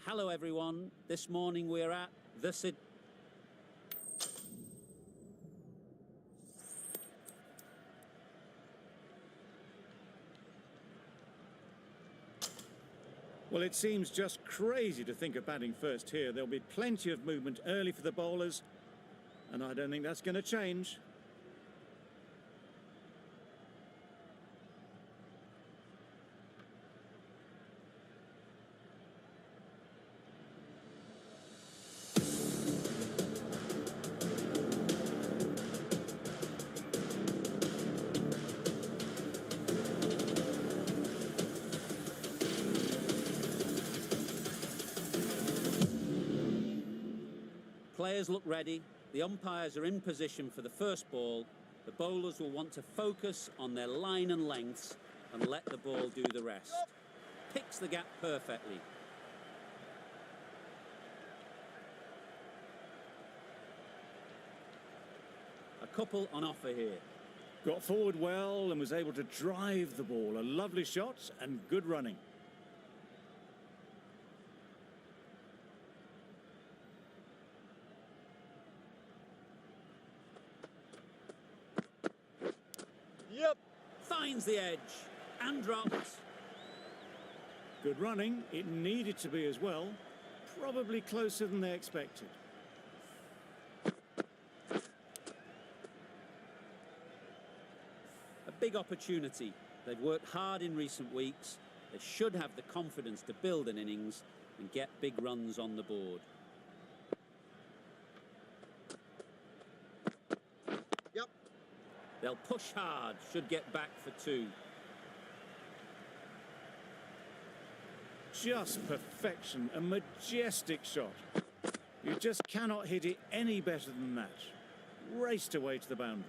Hello everyone, this morning we're at the Well, it seems just crazy to think of batting first here. There'll be plenty of movement early for the bowlers, and I don't think that's going to change. Players look ready, the umpires are in position for the first ball. The bowlers will want to focus on their line and lengths and let the ball do the rest. Picks the gap perfectly. A couple on offer here. Got forward well and was able to drive the ball. A lovely shot and good running. Yep. Finds the edge and drops. Good running. It needed to be as well. Probably closer than they expected. A big opportunity. They've worked hard in recent weeks. They should have the confidence to build an innings and get big runs on the board. Yep. They'll push hard, should get back for two. Just perfection, a majestic shot. You just cannot hit it any better than that. Raced away to the boundary.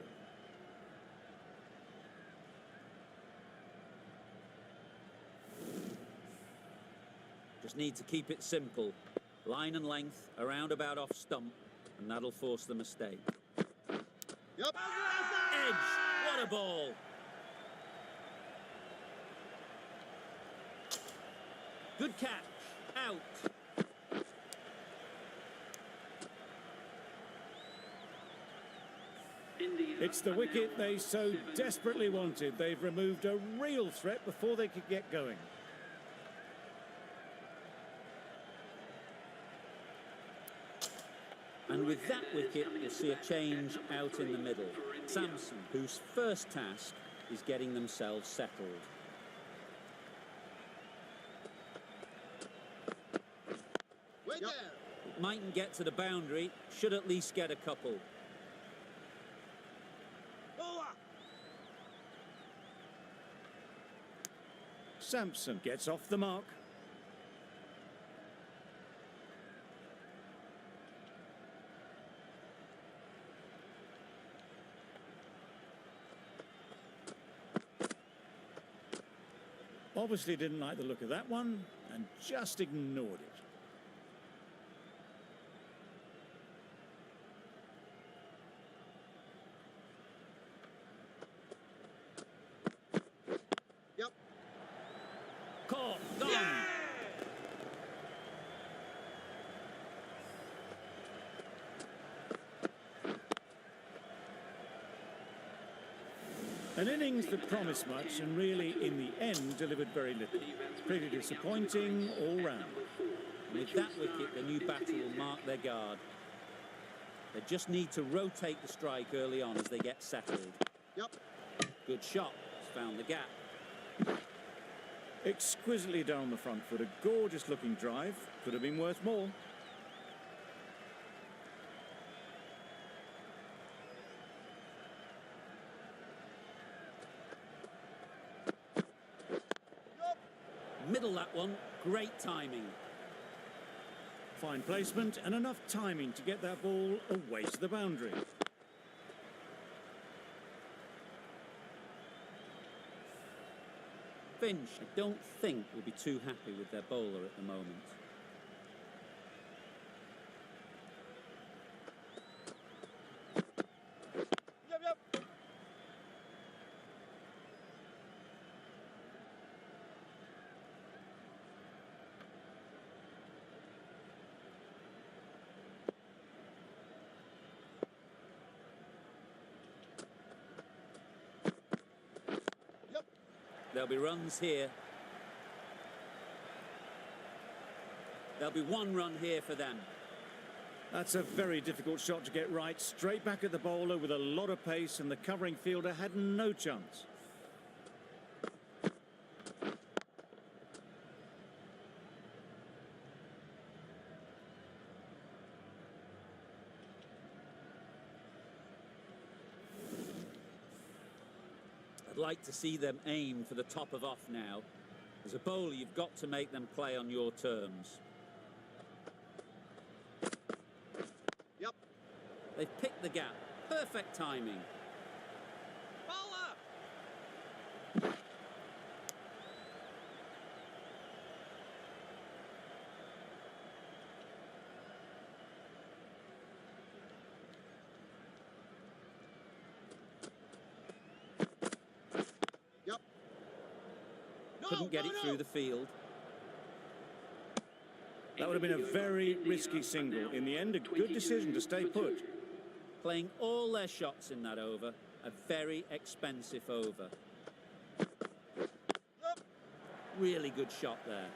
Just need to keep it simple. Line and length, around about off stump, and that'll force the mistake. Yep. Edge, what a ball! Good catch, out. It's the wicket they so desperately wanted. They've removed a real threat before they could get going. And with that wicket, you'll see a change out in the middle. Samson, whose first task is getting themselves settled. Wait there. It mightn't get to the boundary, should at least get a couple. Sampson gets off the mark. Obviously didn't like the look of that one and just ignored it. Yep. Caught, gone. An innings that promised much and really, in the end, delivered very little. Pretty disappointing all round. With that wicket, the new batter will mark their guard. They just need to rotate the strike early on as they get settled. Yep. Good shot, it's found the gap. Exquisitely down the front foot, a gorgeous looking drive. Could have been worth more. Middle that one, great timing. Fine placement and enough timing to get that ball away to the boundary. Finch, I don't think, will be too happy with their bowler at the moment. Yep. There'll be runs here. There'll be one run here for them. That's a very difficult shot to get right. Straight back at the bowler with a lot of pace, and the covering fielder had no chance. I'd like to see them aim for the top of off now. As a bowler, you've got to make them play on your terms. Yep. They've picked the gap. Perfect timing. Bowler! Yep. Couldn't get it through the field. That would have been a very risky single. In the end, a good decision to stay put. Playing all their shots in that over. A very expensive over. Yep. Really good shot there.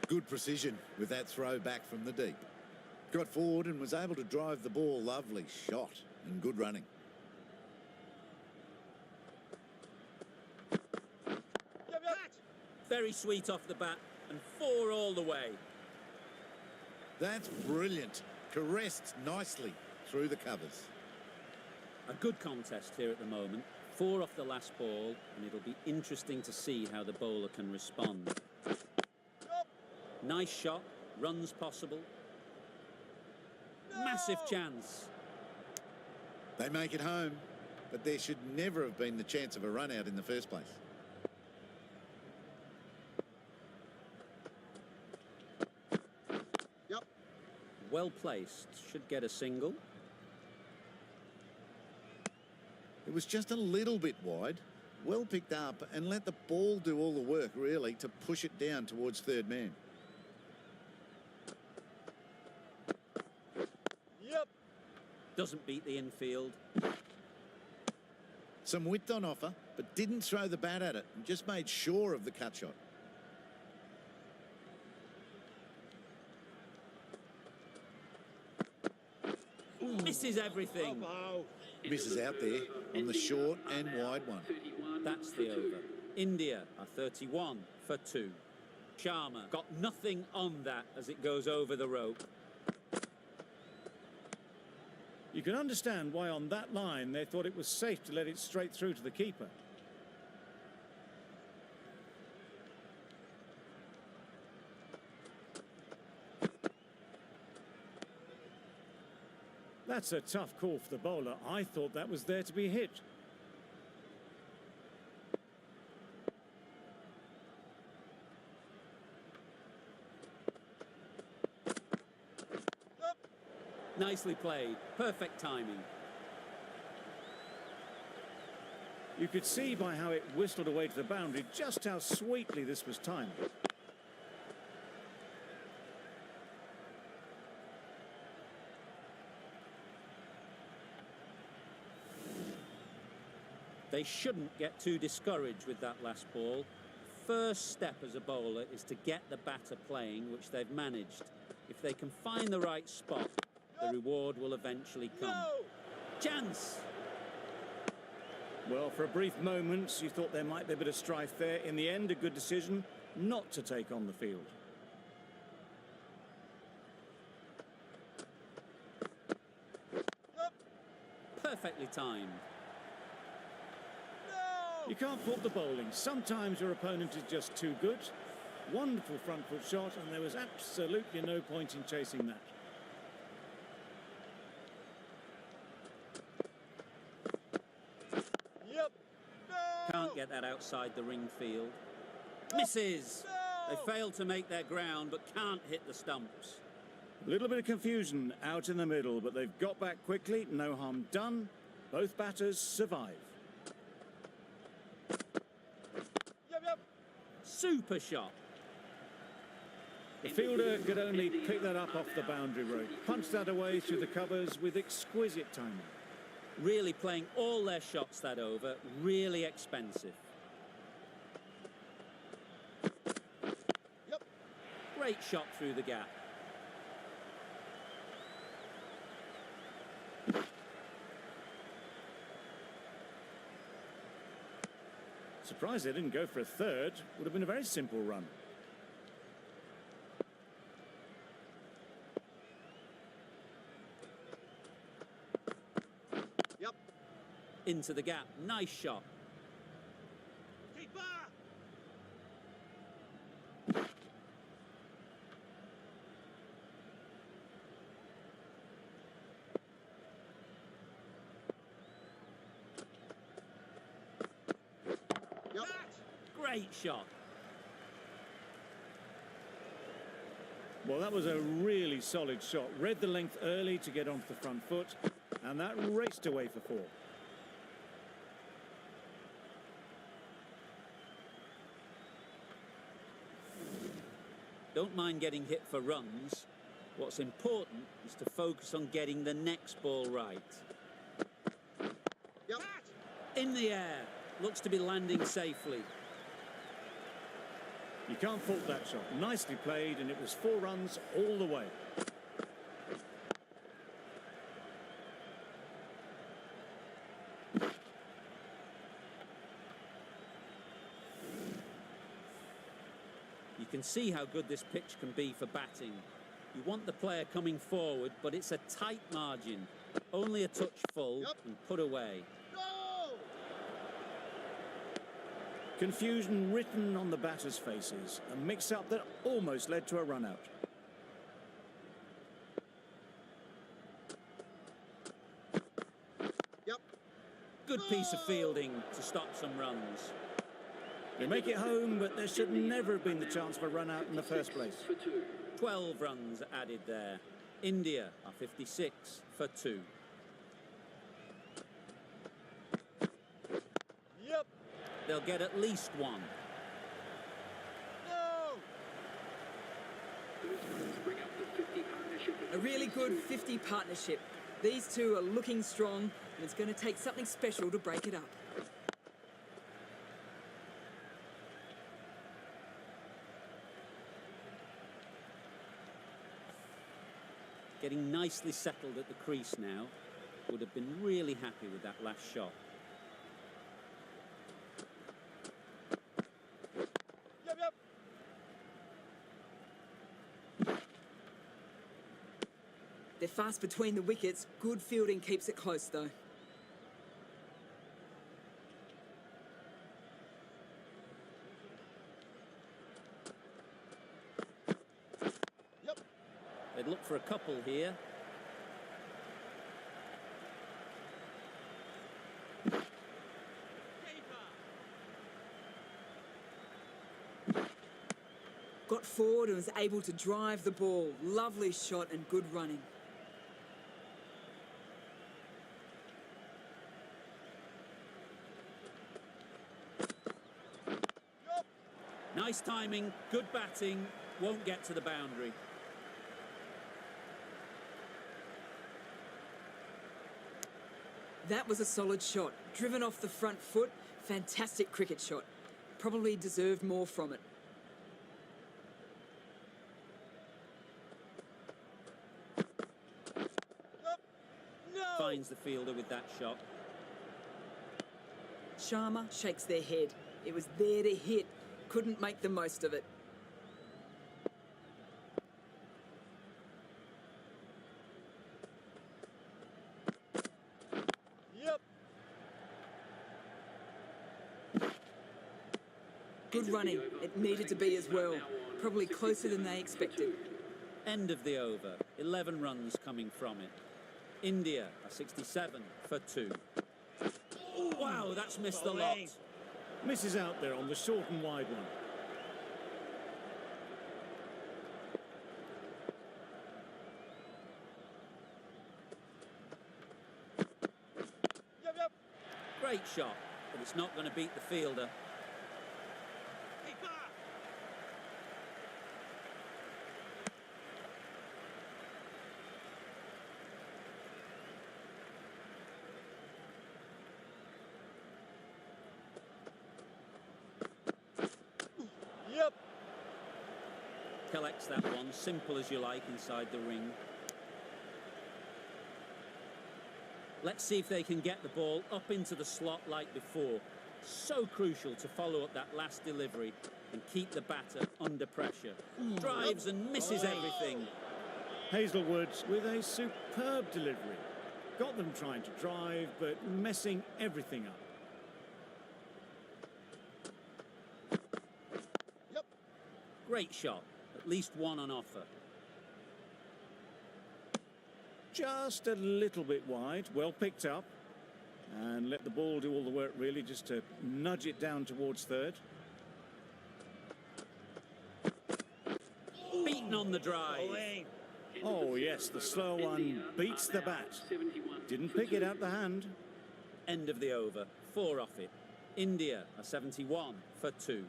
Good precision with that throw back from the deep. Got forward and was able to drive the ball. Lovely shot and good running. Yep, yep. Very sweet off the bat and 4 all the way. That's brilliant. Caressed nicely through the covers. A good contest here at the moment. 4 off the last ball, and it'll be interesting to see how the bowler can respond. Yep. Nice shot, runs possible. No! Massive chance. They make it home, but there should never have been the chance of a run out in the first place. Yep. Well placed, should get a single. It was just a little bit wide. Well picked up and let the ball do all the work, really, to push it down towards third man. Yep. Doesn't beat the infield. Some width on offer, but didn't throw the bat at it and just made sure of the cut shot. Misses everything. Oh, Misses out there on the short and wide one. That's the over. India are 31 for 2. Sharma got nothing on that as it goes over the rope. You can understand why on that line they thought it was safe to let it straight through to the keeper. That's a tough call for the bowler. I thought that was there to be hit. yep. Nicely played. Perfect timing. You could see by how it whistled away to the boundary just how sweetly this was timed. They shouldn't get too discouraged with that last ball. First step as a bowler is to get the batter playing, which they've managed. If they can find the right spot, the reward will eventually come. No! Chance! Well, for a brief moment, you thought there might be a bit of strife there. In the end, a good decision not to take on the field. Yep. Perfectly timed. No! You can't fault the bowling. Sometimes your opponent is just too good. Wonderful front foot shot, and there was absolutely no point in chasing that. Yep. No! Can't get that outside the ring field. Misses! No! They failed to make their ground, but can't hit the stumps. A little bit of confusion out in the middle, but they've got back quickly. No harm done. Both batters survive. Yep, yep. Super shot. The fielder could only pick that up off the boundary rope, punch that away through the covers with exquisite timing. Really playing all their shots that over, really expensive. Yep. Great shot through the gap. Surprised they didn't go for a third. Would have been a very simple run. Yep. Into the gap, nice shot. Keeper. Yep. Great shot. Well, that was a really solid shot. Read the length early to get onto the front foot, and that raced away for four. Don't mind getting hit for runs. What's important is to focus on getting the next ball right. Yep. In the air. Looks to be landing safely. You can't fault that shot. Nicely played, and it was 4 runs all the way. You can see how good this pitch can be for batting. You want the player coming forward, but it's a tight margin. Only a touch full and put away. Go. Confusion written on the batters' faces. A mix-up that almost led to a run-out. Yep. Good piece of fielding to stop some runs. They make it home, but there should never have been the chance for a run-out in the first place. 12 runs added there. India are 56 for 2. Yep. They'll get at least 1. No. A really good 50 partnership. These two are looking strong, and it's going to take something special to break it up. Getting nicely settled at the crease now. Would have been really happy with that last shot. Yep. Yep. They're fast between the wickets. Good fielding keeps it close, though. Yep. They'd look for a couple here. Got forward and was able to drive the ball. Lovely shot and good running. Yep. Nice timing, good batting, won't get to the boundary. That was a solid shot. Driven off the front foot. Fantastic cricket shot. Probably deserved more from it. Yep. No. Finds the fielder with that shot. Sharma shakes their head. It was there to hit. Couldn't make the most of it. Yep. Good running. It needed to be as well. Probably closer than they expected. End of the over. 11 runs coming from it. India are 67 for 2. Wow, that's missed a lot. Misses out there on the short and wide one. Yep. Great shot, but it's not going to beat the fielder. Keeper. Collects that one, simple as you like, inside the ring. Let's see if they can get the ball up into the slot like before. So crucial to follow up that last delivery and keep the batter under pressure. Drives and misses everything. Hazelwood with a superb delivery. Got them trying to drive, but messing everything up. Yep. Great shot. At least one on offer. Just a little bit wide. Well picked up. And let the ball do all the work, really, just to nudge it down towards third. Beaten on the drive. Oh, yes, the slow one beats the bat. Didn't pick it out the hand. End of the over. 4 off it. India are 71 for 2.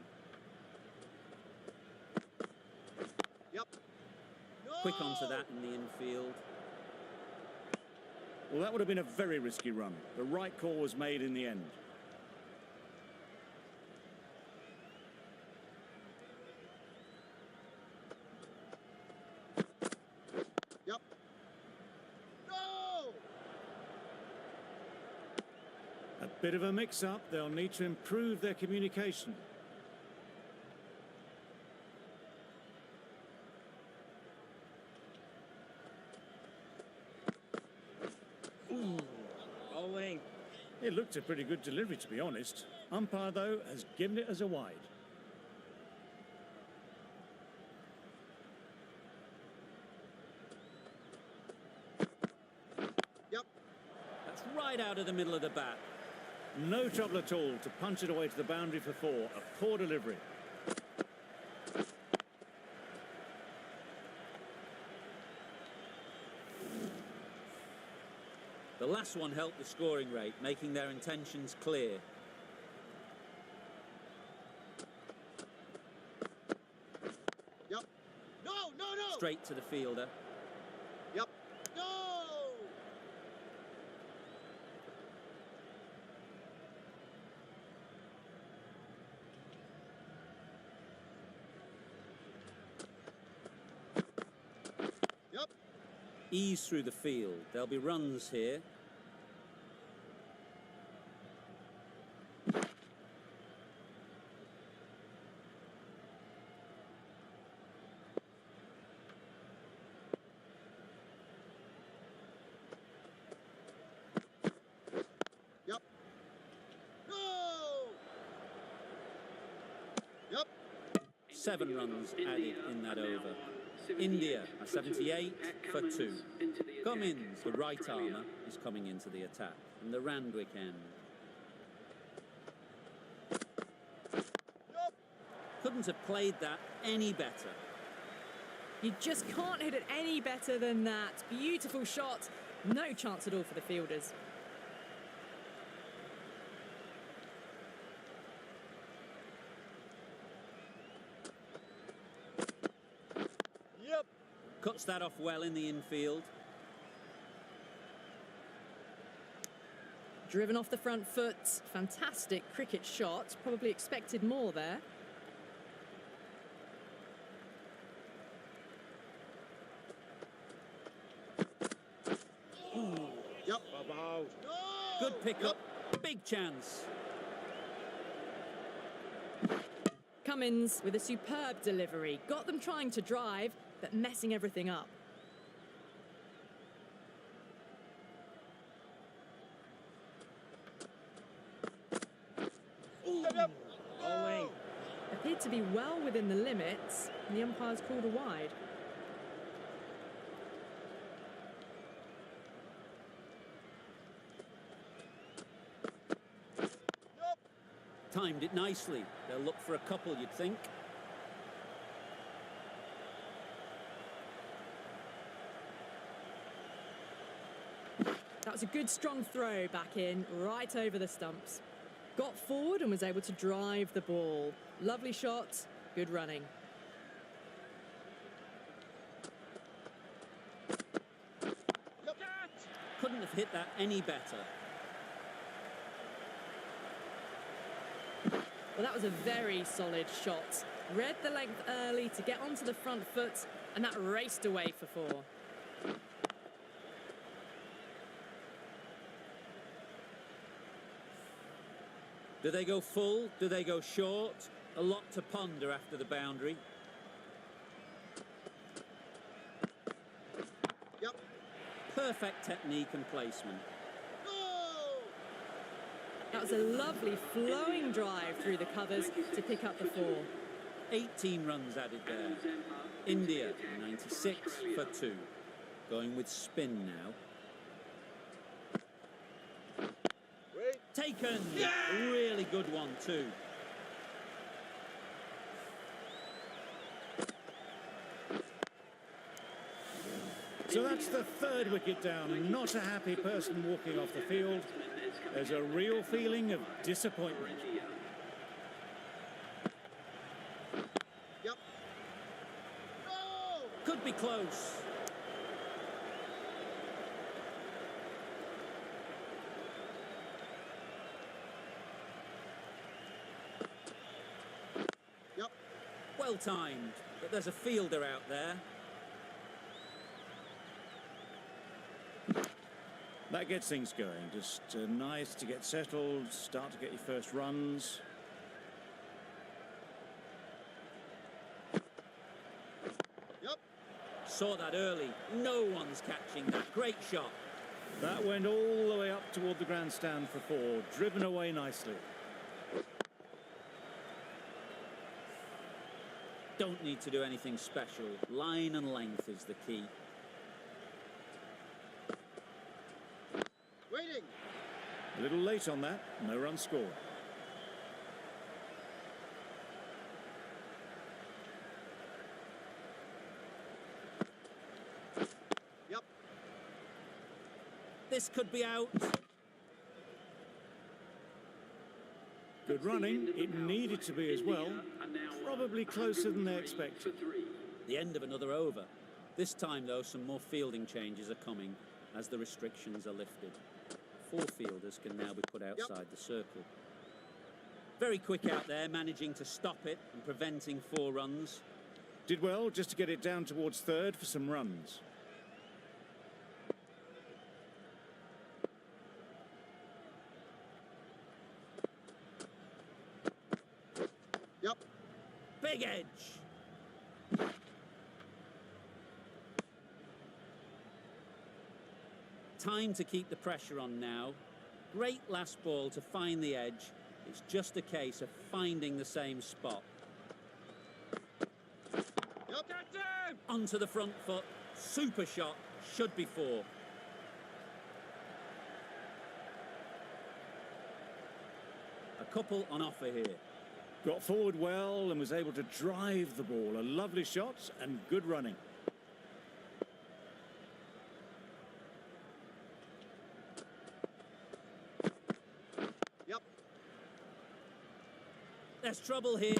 Yep. No! Quick onto that in the infield. Well, that would have been a very risky run. The right call was made in the end. Yep. No! A bit of a mix-up. They'll need to improve their communication. Bowling. It looked a pretty good delivery, to be honest. Umpire, though, has given it as a wide. Yep. That's right out of the middle of the bat. No trouble at all to punch it away to the boundary for 4. A poor delivery. The last one helped the scoring rate, making their intentions clear. Yep. No, no, no! Straight to the fielder. Yep. No! Yep. Ease through the field. There'll be runs here. Yep. No! Yep. 7 runs added in that over. India are 78 for 2. Cummins, the right armour, is coming into the attack from the Randwick end. Yep. Couldn't have played that any better. You just can't hit it any better than that. Beautiful shot. No chance at all for the fielders. Yep. Cuts that off well in the infield. Driven off the front foot. Fantastic cricket shot. Probably expected more there. Yep. About. No! Good pickup. Big chance. Cummins with a superb delivery. Got them trying to drive, but messing everything up. Yep. Yep. Bowling. Appeared to be well within the limits, and the umpire's called a wide. Yep. Timed it nicely. They'll look for a couple, you'd think. That was a good strong throw back in, right over the stumps. Got forward and was able to drive the ball. Lovely shot, good running. Yep. Couldn't have hit that any better. Well, that was a very solid shot. Read the length early to get onto the front foot, and that raced away for 4. Do they go full? Do they go short? A lot to ponder after the boundary. Yep. Perfect technique and placement. Go! That was a lovely flowing drive through the covers to pick up the 4. 18 runs added there. India, 96 for 2. Going with spin now. Wait. Taken! Really good one too. So that's the 3rd wicket down. Not a happy person walking off the field. There's a real feeling of disappointment. Yep. No! Could be close. Yep. Well timed, but there's a fielder out there. That gets things going. Just nice to get settled, start to get your first runs. Yep. Saw that early. No one's catching that. Great shot. That went all the way up toward the grandstand for 4, driven away nicely. Don't need to do anything special. Line and length is the key. Waiting. A little late on that, no run scored. Yep. This could be out. Good running, it needed to be as well. Probably closer than they expected. The end of another over. This time, though, some more fielding changes are coming as the restrictions are lifted. 4 fielders can now be put outside the circle. Very quick out there, managing to stop it and preventing 4 runs. Did well just to get it down towards 3rd for some runs. Yep. Big edge. Time to keep the pressure on now. Great last ball to find the edge. It's just a case of finding the same spot. Yep. Onto the front foot. Super shot. Should be 4. A couple on offer here. Got forward well and was able to drive the ball. A lovely shot and good running. Yep. There's trouble here.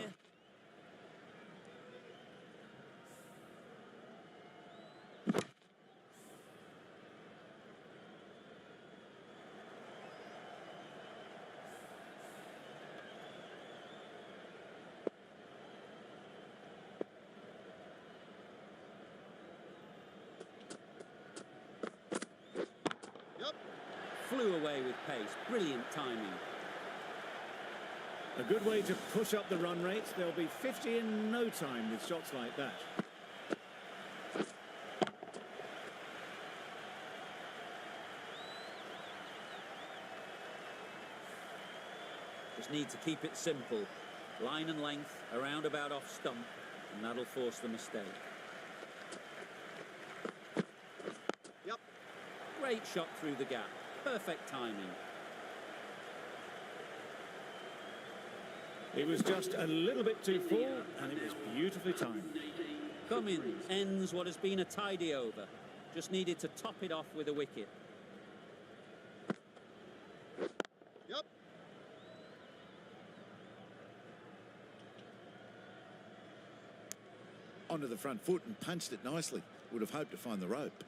Yep. Flew away with pace. Brilliant timing. A good way to push up the run rate. They'll be 50 in no time with shots like that. Just need to keep it simple. Line and length, around about off stump, and that'll force the mistake. Yep. Great shot through the gap. Perfect timing. It was just a little bit too full and it was beautifully timed. Cummins ends what has been a tidy over. Just needed to top it off with a wicket. Yep. Onto the front foot and punched it nicely. Would have hoped to find the rope.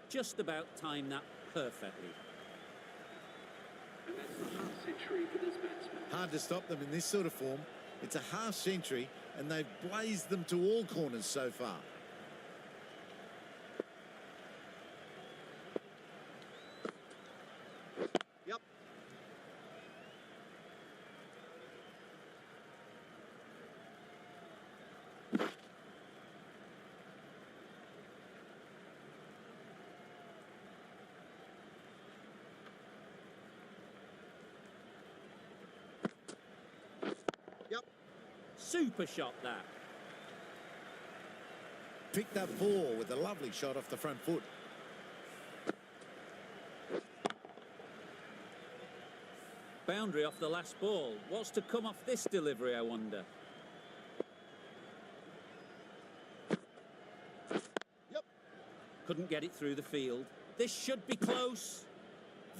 Just about timed that perfectly. And that's the half century for this batsman. Hard to stop them in this sort of form. It's a half century and they've blazed them to all corners so far. Yep. Yep. Super shot that. Picked up 4 with a lovely shot off the front foot. Boundary off the last ball. What's to come off this delivery, I wonder? Yep. Couldn't get it through the field. This should be close.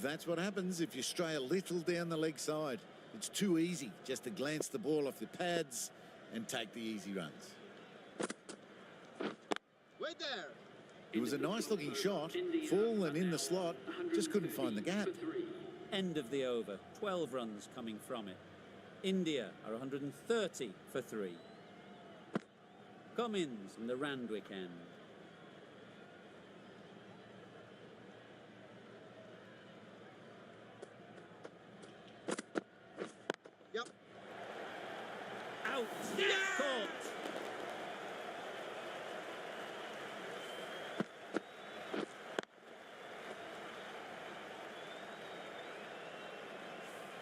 That's what happens if you stray a little down the leg side. It's too easy just to glance the ball off the pads and take the easy runs. Wait there. It was a nice looking shot, full and in the slot, just couldn't find the gap. End of the over. 12 runs coming from it. India are 130 for 3. Cummins and the Randwick end. Yep. Out. Caught.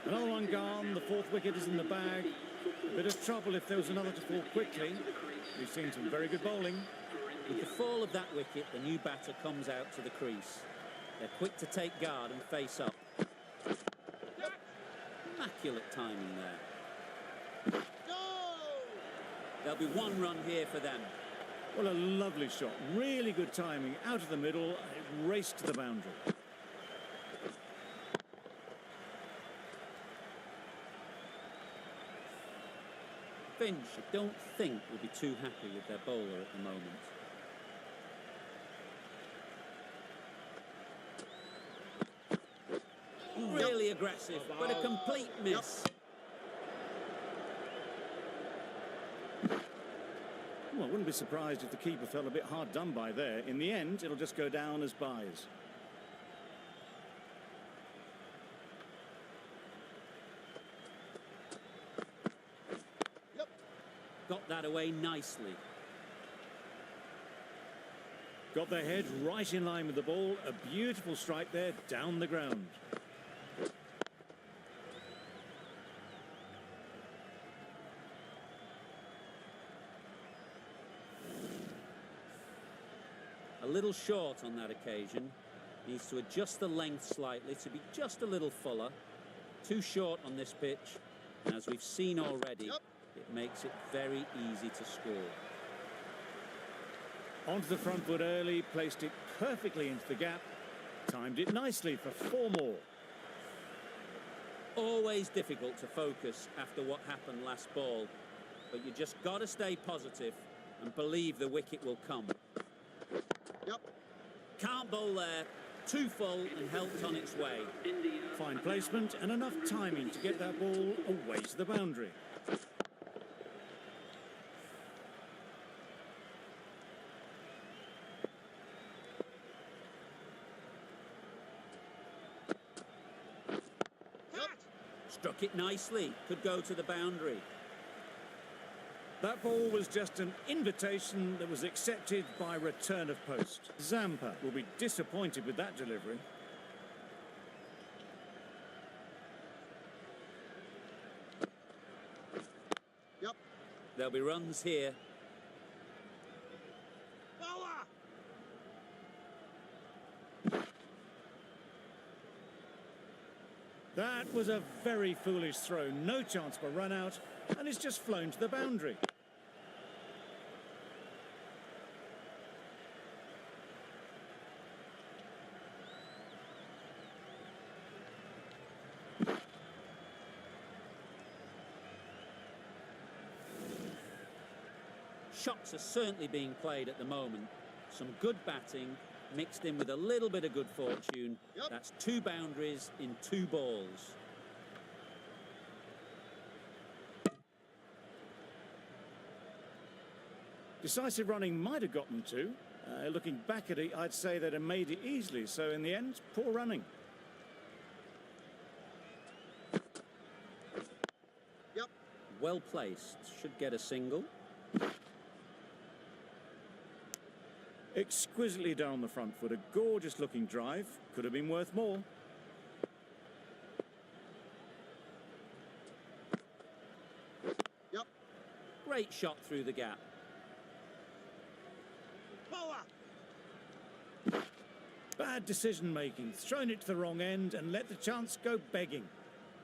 Another one gone. The 4th wicket is in the bag. A bit of trouble if there was another to fall quickly. We've seen some very good bowling. With the fall of that wicket, the new batter comes out to the crease. They're quick to take guard and face up. Immaculate timing there. Go! There'll be 1 run here for them. Well, a lovely shot. Really good timing. Out of the middle. It raced to the boundary. Finch, I don't think, will be too happy with their bowler at the moment. Really aggressive, but a complete miss. Well, I wouldn't be surprised if the keeper felt a bit hard done by there. In the end, it'll just go down as byes. Yep. Got that away nicely. Got their head right in line with the ball. A beautiful strike there down the ground. A little short on that occasion. Needs to adjust the length slightly to be just a little fuller. Too short on this pitch. And as we've seen already, it makes it very easy to score. Onto the front foot early, placed it perfectly into the gap. Timed it nicely for 4 more. Always difficult to focus after what happened last ball. But you just got to stay positive and believe the wicket will come. Yep. Can't bowl there. Too full and helped on its way. Fine placement and enough timing to get that ball away to the boundary. Struck it nicely. Could go to the boundary. That ball was just an invitation that was accepted by return of post. Zampa will be disappointed with that delivery. Yep. There'll be runs here. Bowler! That was a very foolish throw. No chance for run out, and it's just flown to the boundary. Shots are certainly being played at the moment. Some good batting mixed in with a little bit of good fortune. Yep. That's 2 boundaries in 2 balls. Decisive running might have gotten 2. Looking back at it, I'd say they'd have made it easily. So in the end, poor running. Yep. Well placed. Should get a single. Exquisitely down the front foot. A gorgeous looking drive. Could have been worth more. Yep. Great shot through the gap. Power. Bad decision making. Thrown it to the wrong end and let the chance go begging.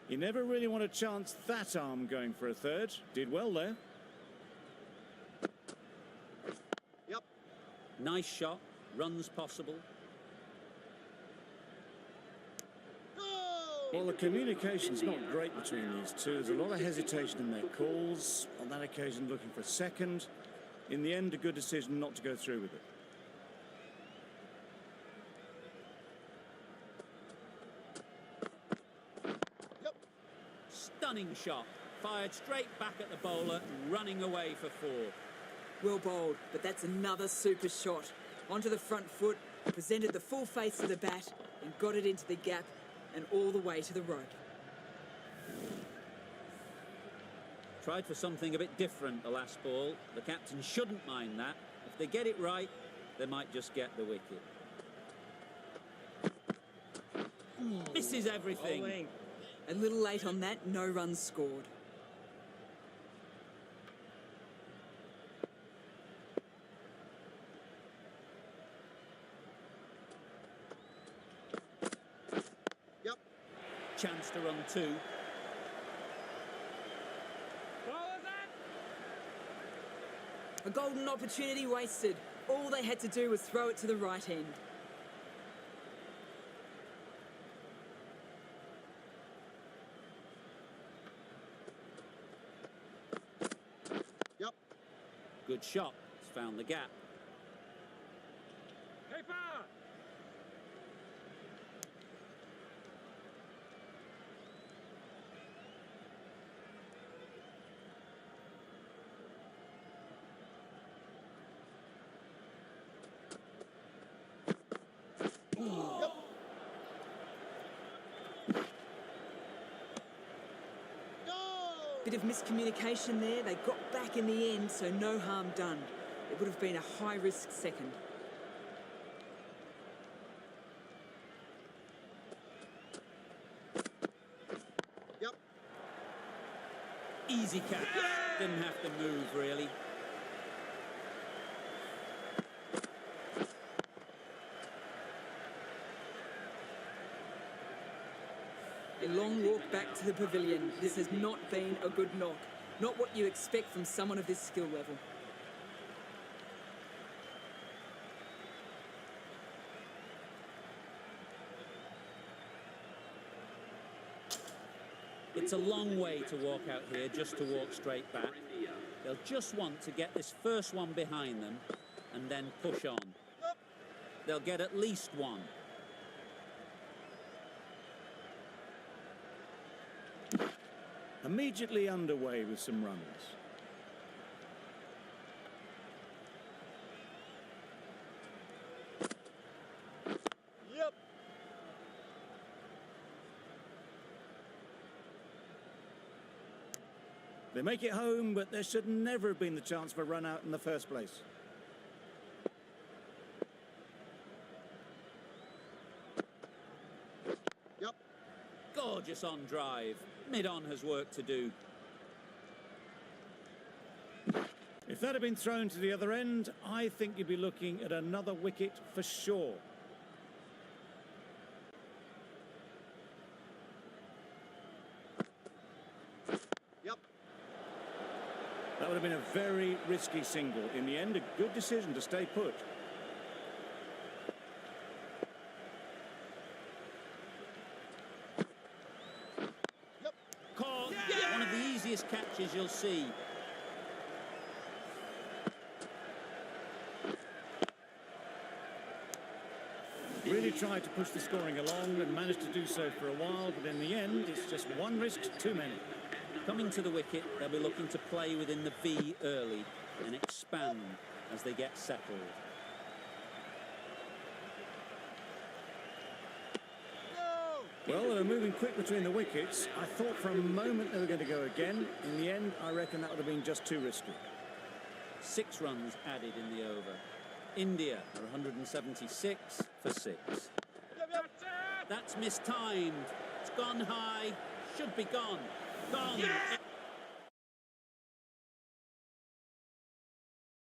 You never really want to chance that arm going for a third. Did well there. Yep. Nice shot. Runs possible. Go! Well, the communication's not great between these two. There's a lot of hesitation in their calls. On that occasion, looking for a second. In the end, a good decision not to go through with it. Yep. Stunning shot. Fired straight back at the bowler, running away for 4. Well bowled, but that's another super shot. Onto the front foot, presented the full face of the bat and got it into the gap and all the way to the road. Tried for something a bit different the last ball. The captain shouldn't mind that. If they get it right, they might just get the wicket. Misses everything. A little late on that, no runs scored. Yep. Chance to run 2. A golden opportunity wasted. All they had to do was throw it to the right end. Yep. Good shot. He's found the gap. Yep. Go! Bit of miscommunication there. They got back in the end, so no harm done. It would have been a high-risk second. Yep. Easy catch. Didn't have to move, really. A long walk back to the pavilion. This has not been a good knock. Not what you expect from someone of this skill level. It's a long way to walk out here just to walk straight back. They'll just want to get this first one behind them and then push on. They'll get at least 1. Immediately underway with some runs. Yep. They make it home, but there should never have been the chance for a run out in the first place. Yep. Gorgeous on drive. Mid-on has work to do. If that had been thrown to the other end, I think you'd be looking at another wicket for sure. Yep. That would have been a very risky single. In the end, a good decision to stay put. Caught. One of the easiest catches you'll see. really tried to push the scoring along and managed to do so for a while, but in the end, it's just one risk too many. Coming to the wicket, they'll be looking to play within the V early and expand as they get settled. Well, they were moving quick between the wickets. I thought for a moment they were going to go again. In the end, I reckon that would have been just too risky. 6 runs added in the over. India are 176 for 6. That's mistimed. It's gone high. Should be gone. Gone.